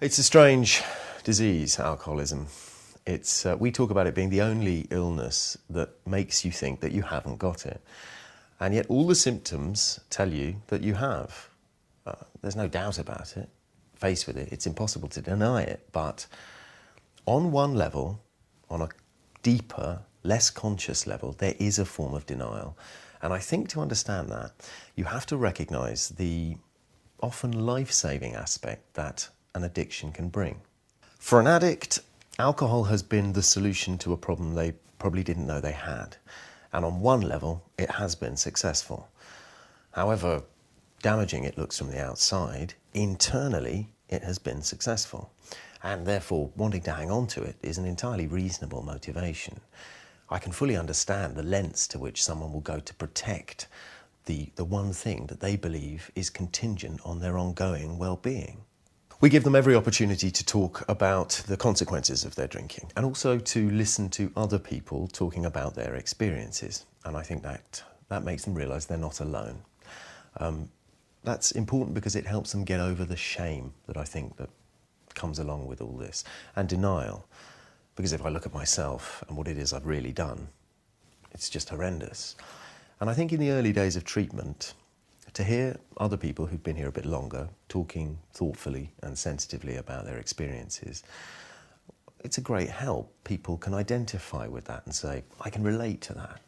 It's a strange disease, alcoholism. We talk about it being the only illness that makes you think that you haven't got it. And yet all the symptoms tell you that you have. There's no doubt about it. Faced with it, it's impossible to deny it. But on one level, on a deeper, less conscious level, there is a form of denial. And I think to understand that, you have to recognise the often life-saving aspect that an addiction can bring. For an addict, alcohol has been the solution to a problem they probably didn't know they had. And on one level, it has been successful. However damaging it looks from the outside, internally it has been successful. And therefore, wanting to hang on to it is an entirely reasonable motivation. I can fully understand the lengths to which someone will go to protect the one thing that they believe is contingent on their ongoing well-being. We give them every opportunity to talk about the consequences of their drinking and also to listen to other people talking about their experiences. And I think that makes them realise they're not alone. That's important because it helps them get over the shame that I think that comes along with all this, and denial. Because if I look at myself and what it is I've really done, it's just horrendous. And I think in the early days of treatment, to hear other people who've been here a bit longer talking thoughtfully and sensitively about their experiences, it's a great help. People can identify with that and say, I can relate to that.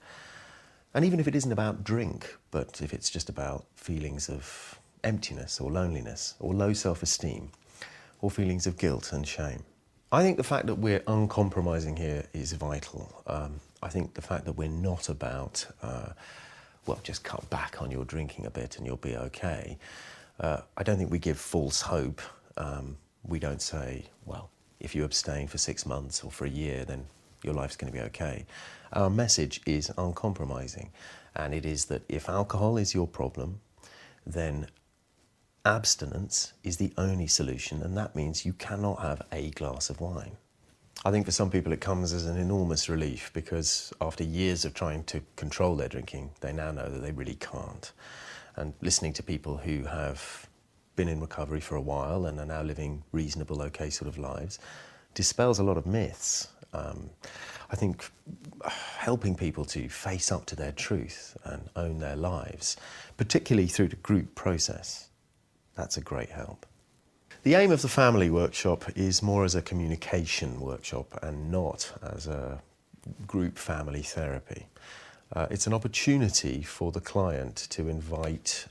And even if it isn't about drink, but if it's just about feelings of emptiness or loneliness or low self-esteem or feelings of guilt and shame. I think the fact that we're uncompromising here is vital. I think the fact that we're not about, just cut back on your drinking a bit and you'll be okay. I don't think we give false hope. We don't say, well, if you abstain for 6 months or for a year, then your life's going to be okay. Our message is uncompromising, and it is that if alcohol is your problem, then abstinence is the only solution, and that means you cannot have a glass of wine. I think for some people it comes as an enormous relief because after years of trying to control their drinking, they now know that they really can't. And listening to people who have been in recovery for a while and are now living reasonable, okay sort of lives, dispels a lot of myths. I think helping people to face up to their truth and own their lives, particularly through the group process, that's a great help. The aim of the family workshop is more as a communication workshop and not as a group family therapy. It's an opportunity for the client to invite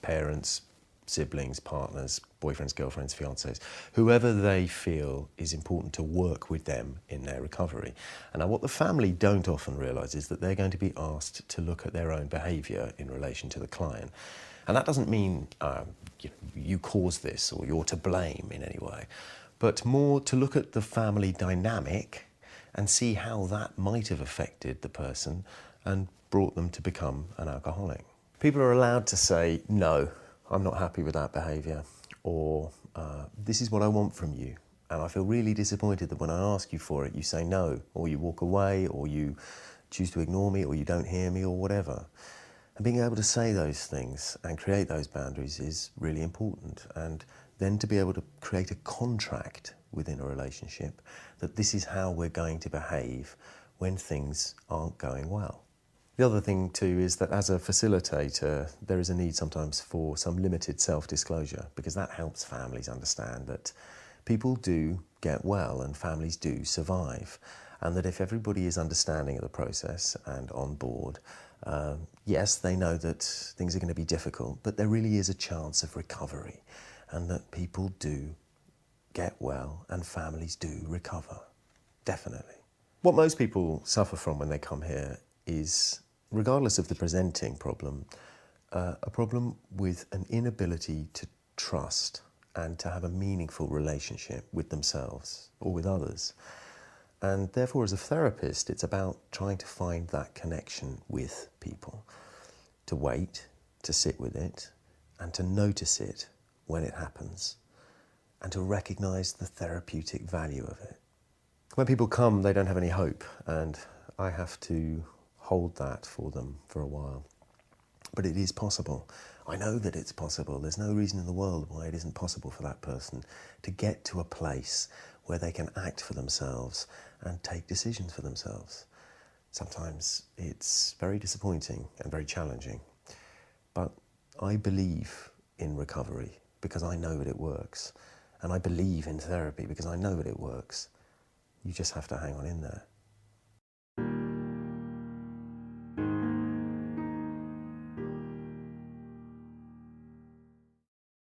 parents, siblings, partners, boyfriends, girlfriends, fiancés, whoever they feel is important to work with them in their recovery. And now what the family don't often realise is that they're going to be asked to look at their own behaviour in relation to the client. And that doesn't mean you caused this or you're to blame in any way, but more to look at the family dynamic and see how that might have affected the person and brought them to become an alcoholic. People are allowed to say, no, I'm not happy with that behaviour, or this is what I want from you. And I feel really disappointed that when I ask you for it, you say no, or you walk away, or you choose to ignore me, or you don't hear me, or whatever. And being able to say those things and create those boundaries is really important. And then to be able to create a contract within a relationship that this is how we're going to behave when things aren't going well. The other thing too is that as a facilitator, there is a need sometimes for some limited self-disclosure, because that helps families understand that people do get well and families do survive. And that if everybody is understanding of the process and on board, yes, they know that things are going to be difficult, but there really is a chance of recovery and that people do get well and families do recover, definitely. What most people suffer from when they come here is, regardless of the presenting problem, a problem with an inability to trust and to have a meaningful relationship with themselves or with others. And therefore, as a therapist, it's about trying to find that connection with people, to wait, to sit with it, and to notice it when it happens, and to recognise the therapeutic value of it. When people come, they don't have any hope, and I have to hold that for them for a while. But it is possible. I know that it's possible. There's no reason in the world why it isn't possible for that person to get to a place where they can act for themselves and take decisions for themselves. Sometimes it's very disappointing and very challenging. But I believe in recovery because I know that it works. And I believe in therapy because I know that it works. You just have to hang on in there.